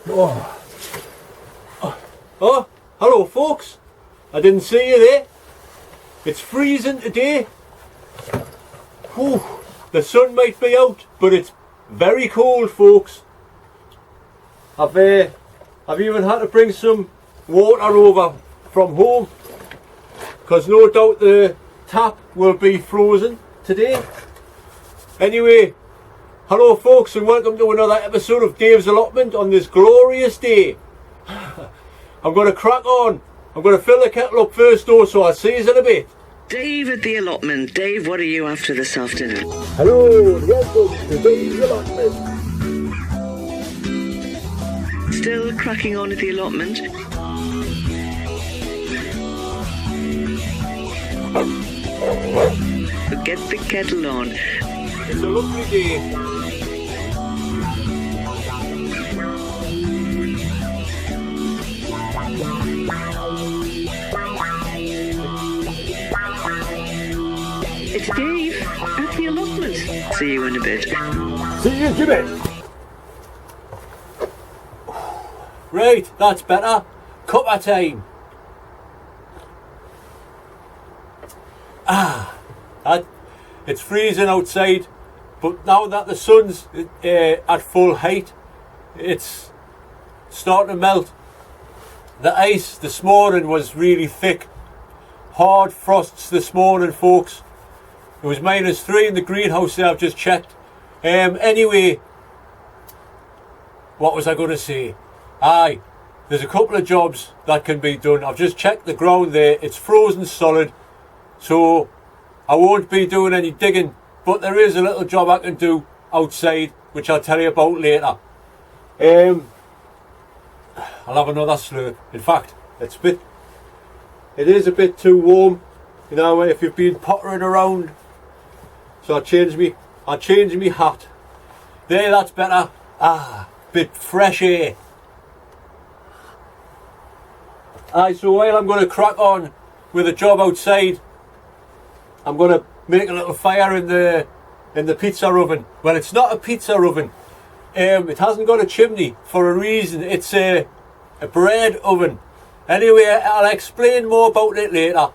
Oh. Oh, hello folks. I didn't see you there. It's freezing today. Whew. The sun might be out, but it's very cold, folks. I've even had to bring some water over from home because no doubt the tap will be frozen today. Anyway, hello folks and welcome to another episode of Dave's Allotment on this glorious day. I'm going to crack on. I'm going to fill the kettle up first though, so I'll see you in a bit. Dave at the Allotment. Dave, what are you after this afternoon? Hello and welcome to Dave's Allotment. Still cracking on at the Allotment? Get the kettle on. It's a lovely day. It's Dave at the Allotment. See you in a bit. See you, Jimmy. Right, that's better. Cuppa time. It's freezing outside, but now that the sun's at full height, it's starting to melt. The ice this morning was really thick. Hard frosts this morning, folks. It was -3 in the greenhouse there, I've just checked. Anyway, what was I going to say? Aye, there's a couple of jobs that can be done. I've just checked the ground there. It's frozen solid, so I won't be doing any digging. But there is a little job I can do outside, which I'll tell you about later. I'll have another slurp. In fact, it is a bit too warm, you know, if you've been pottering around. So I'll change me hat. There, that's better. Bit fresh air. Aye, so while I'm going to crack on with a job outside, I'm going to make a little fire in the pizza oven. Well, it's not a pizza oven. It hasn't got a chimney for a reason. It's a bread oven. Anyway, I'll explain more about it later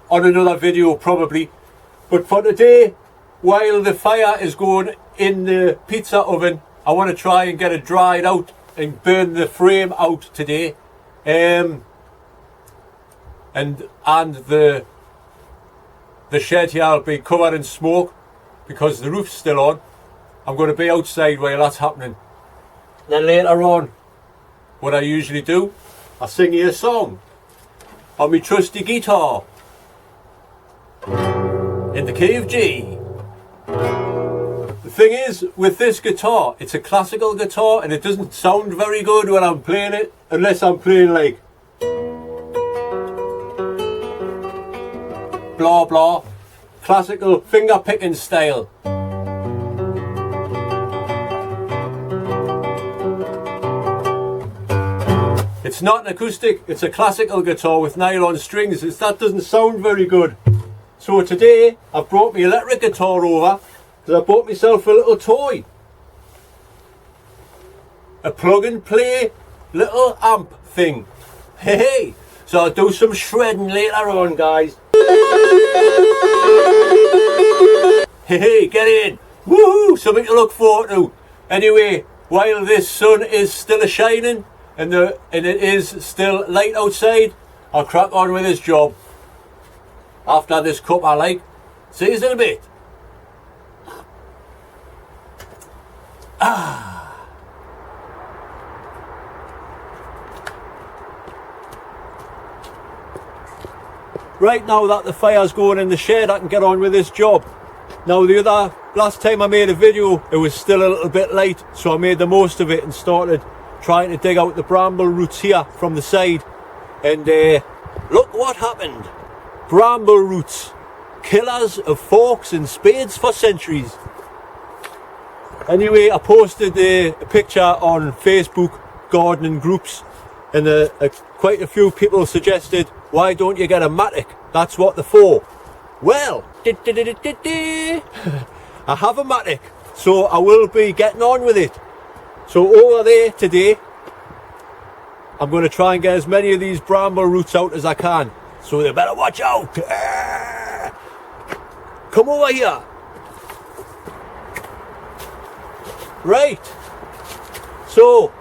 on another video probably. But for today, while the fire is going in the pizza oven, I want to try and get it dried out and burn the frame out today. And the shed here will be covered in smoke because the roof's still on. I'm going to be outside while that's happening. Then later on, what I usually do, I sing you a song on my trusty guitar in the key of G. The thing is, with this guitar, it's a classical guitar and it doesn't sound very good when I'm playing it, unless I'm playing like blah blah, classical finger picking style. It's not an acoustic, it's a classical guitar with nylon strings. That doesn't sound very good. So today I've brought my electric guitar over because I bought myself a little toy. A plug and play little amp thing. Hey, so I'll do some shredding later on, guys. Hey, get in. Woohoo, something to look forward to. Anyway, while this sun is still a-shining and it is still light outside, I'll crack on with this job. After this cup I like. See you in a bit. Right, now that the fire's going in the shed, I can get on with this job. Now last time I made a video, it was still a little bit light, so I made the most of it and started trying to dig out the bramble roots here from the side. And look what happened. Bramble roots, killers of forks and spades for centuries. Anyway, I posted a picture on Facebook gardening groups, and quite a few people suggested, why don't you get a Mattock? That's what they're for. Well, I have a Mattock, so I will be getting on with it. So over there today, I'm going to try and get as many of these bramble roots out as I can. So they better watch out. Come over here. Right. So,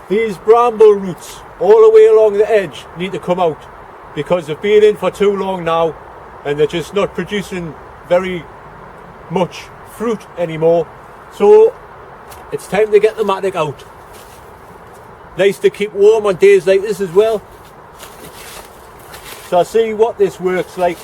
these bramble roots all the way along the edge need to come out because they've been in for too long now and they're just not producing very much fruit anymore. So, it's time to get the mattock out. Nice to keep warm on days like this as well. So I'll see what this works like.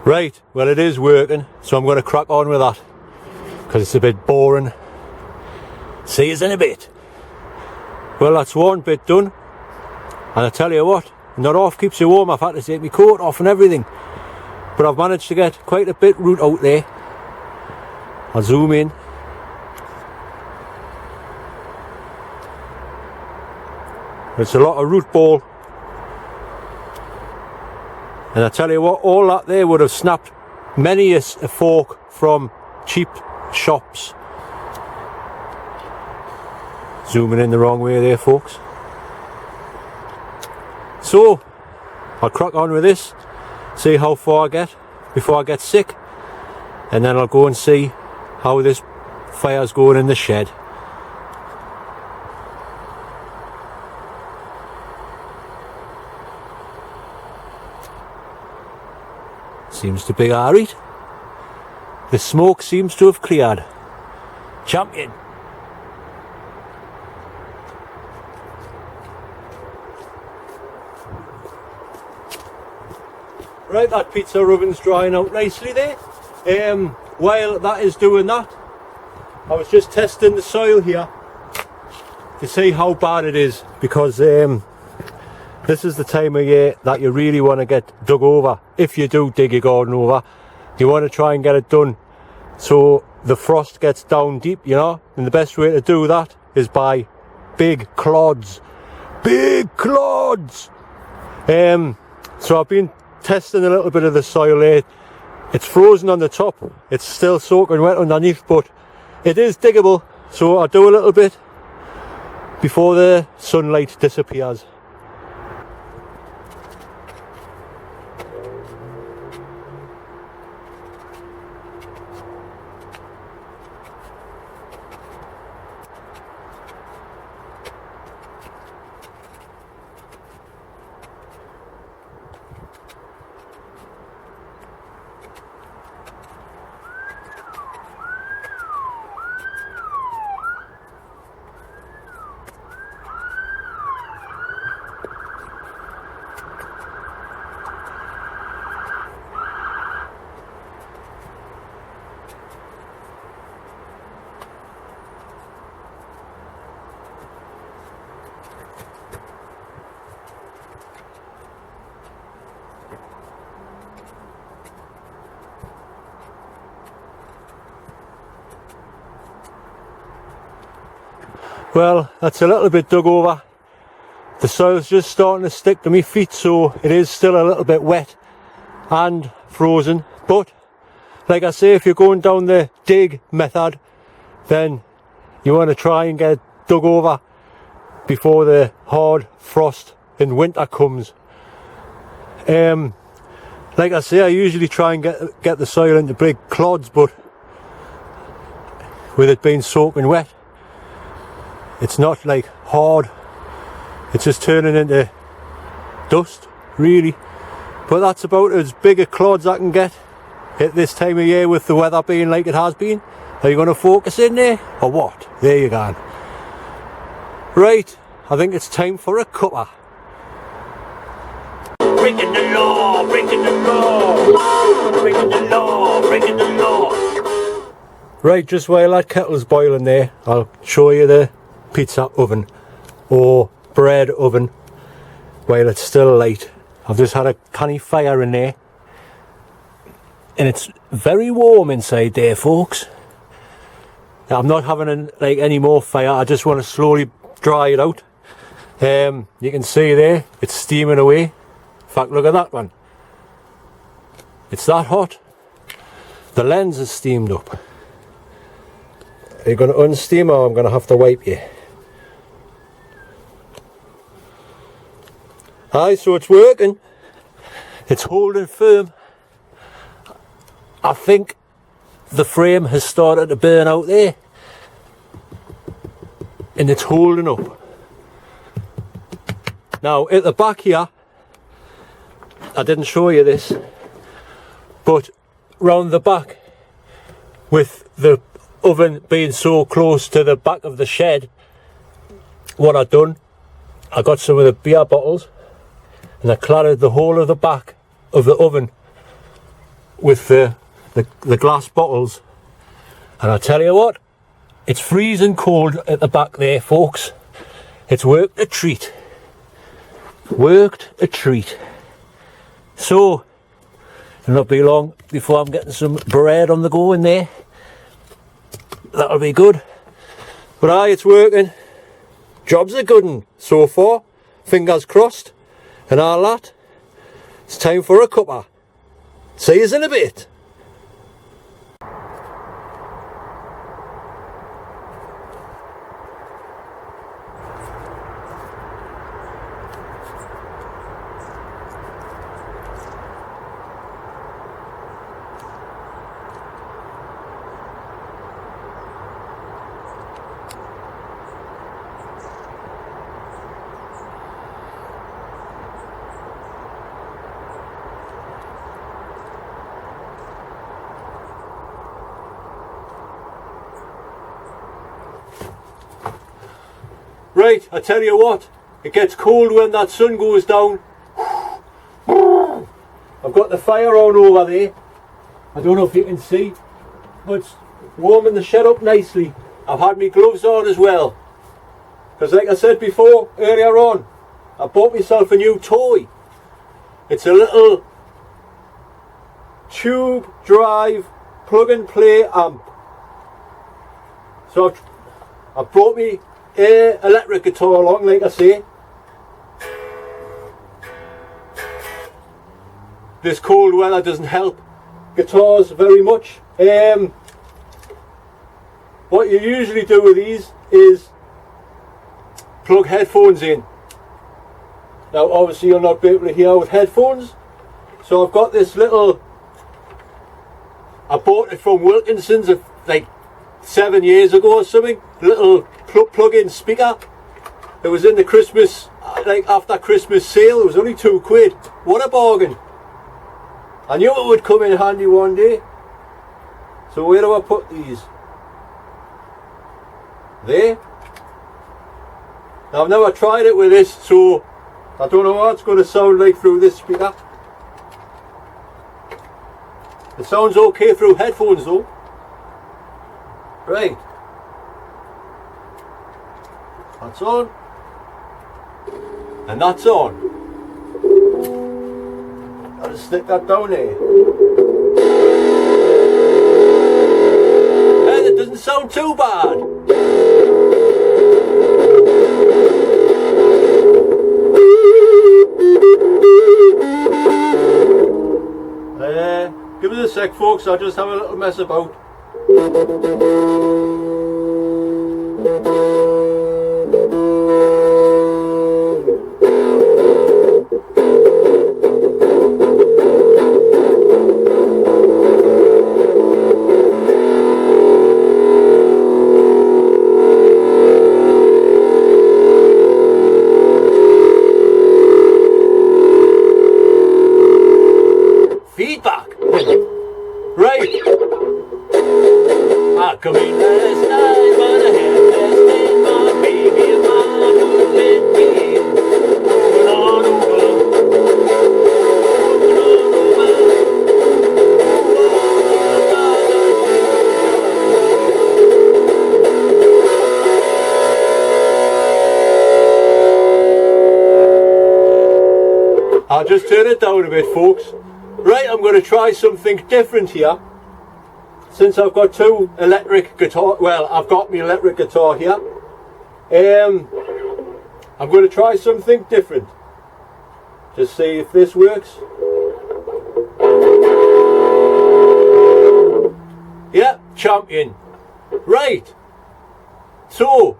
Right, well it is working, so I'm going to crack on with that because it's a bit boring. See you in a bit. Well, that's one bit done, and I tell you what, not off keeps you warm. I've had to take my coat off and everything, but I've managed to get quite a bit root out there. I'll zoom in. It's a lot of root ball, and I tell you what, all that there would have snapped many a fork from cheap shops. Zooming in the wrong way there, folks. So I'll crack on with this, see how far I get before I get sick, and then I'll go and see how this fire's going in the shed. Seems to be alright. The smoke seems to have cleared. Champion. Right, that pizza oven's drying out nicely there. While that is doing that, I was just testing the soil here to see how bad it is, because this is the time of year that you really want to get dug over. If you do dig your garden over, you want to try and get it done so the frost gets down deep, you know, and the best way to do that is by big clods. Big clods! So I've been testing a little bit of the soil there. It's frozen on the top, it's still soaking wet underneath, but it is diggable, so I'll do a little bit before the sunlight disappears. Well, that's a little bit dug over. The soil's just starting to stick to my feet, so it is still a little bit wet and frozen. But, like I say, if you're going down the dig method, then you want to try and get it dug over before the hard frost in winter comes. Like I say, I usually try and get the soil into big clods, but with it being soaking wet, it's not like hard, it's just turning into dust, really. But that's about as big a clods I can get at this time of year with the weather being like it has been. Are you going to focus in there, or what? There you go. Right, I think it's time for a cuppa. Breaking the law, breaking the law, breaking the law, breaking the law. Right, just while that kettle's boiling there, I'll show you the pizza oven or bread oven while it's still light. I've just had a canny fire in there and it's very warm inside there, folks. I'm not having like any more fire. I just want to slowly dry it out. You can see there, it's steaming away. In fact, look at that one. It's that hot. The lens is steamed up. Are you going to unsteam or I'm going to have to wipe you? Aye, so it's working. It's holding firm. I think the frame has started to burn out there. And it's holding up. Now, at the back here, I didn't show you this, but round the back, with the oven being so close to the back of the shed, what I done, I got some of the beer bottles and I cladded the whole of the back of the oven with the glass bottles. And I tell you what, it's freezing cold at the back there, folks. It's worked a treat. Worked a treat. So, it'll not be long before I'm getting some bread on the go in there. That'll be good. But aye, it's working. Job's a good one so far. Fingers crossed. And all that. It's time for a cuppa. See you in a bit. Right, I tell you what, it gets cold when that sun goes down. I've got the fire on over there. I don't know if you can see, but it's warming the shed up nicely. I've had my gloves on as well. Because like I said before, earlier on, I bought myself a new toy. It's a little tube drive plug and play amp. So I brought me electric guitar along, like I say. This cold weather doesn't help guitars very much. What you usually do with these is plug headphones in. Now obviously you'll not be able to hear with headphones, so I've got this little, I bought it from Wilkinson's like 7 years ago or something, little plug-in speaker. It was in the Christmas, like after Christmas sale. It was only £2. What a bargain. I knew it would come in handy one day. So where do I put these? There. Now I've never tried it with this, so I don't know what it's going to sound like through this speaker. It sounds okay through headphones though. Right. That's on. And that's on. I'll just stick that down there. And it doesn't sound too bad. Give us a sec, folks, I'll just have a little mess about. Feedback. Right. I come in last night, but I had last in my baby and mama wouldn't let me in. Moving on over. I'll just turn it down a bit, folks. Right, I'm going to try something different here. since I've got two electric guitar, well, I've got my electric guitar here. I'm going to try something different. Just see if this works. Yeah, champion. Right. So,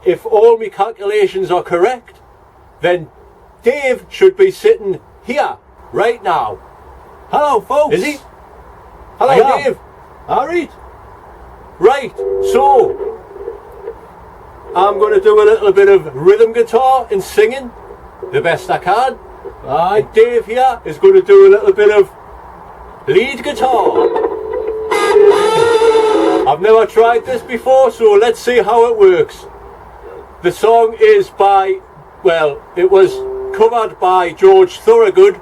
if all my calculations are correct, then Dave should be sitting here right now. Hello, folks. Is he? Hello, I am. Dave. Alright. Right, so I'm going to do a little bit of rhythm guitar and singing the best I can. Aye. Dave here is going to do a little bit of lead guitar. I've never tried this before, so let's see how it works. The song is by, well, it was covered by George Thorogood.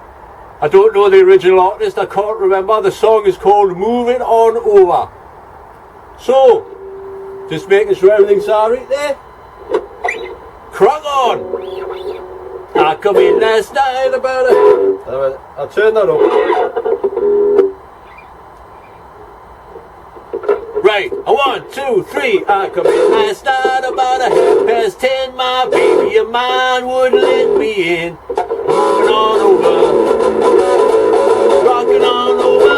I don't know the original artist, I can't remember. The song is called Moving On Over. So, just making sure everything's alright there. Crack on! I come in last night about it. I'll turn that up. Right, 1, 2, 3. I come in last night about 10:30. My baby of mine wouldn't let me in. Moving on over, rocking on over.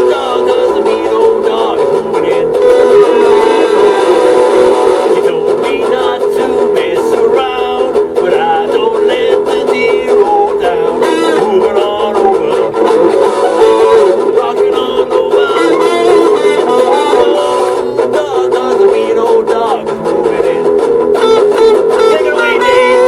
Dog, 'cause the mean old dog is moving in. She told me not to mess around, but I don't let the deer roll down. Moving on over, rocking on over. Dog, 'cause the mean old dog is moving in. Take it away, Dave.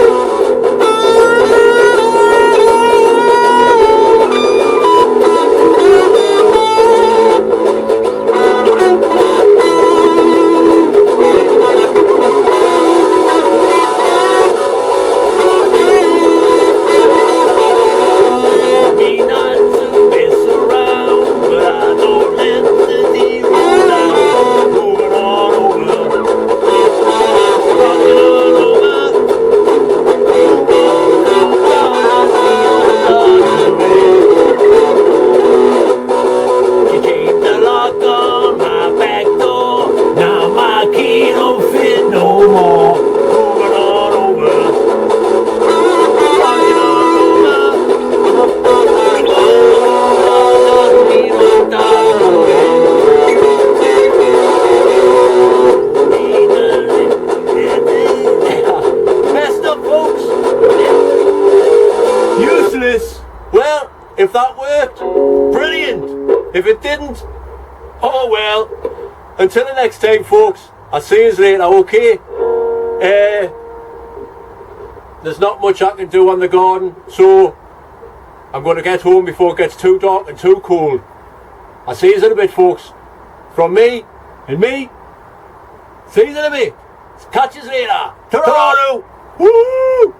Well, if that worked, brilliant. If it didn't, oh well. Until the next time, folks, I'll see you later, okay? There's not much I can do on the garden, so I'm going to get home before it gets too dark and too cold. I'll see you in a bit, folks. From me and me, see you in a bit. Catch you later. Ta-ra! Woo!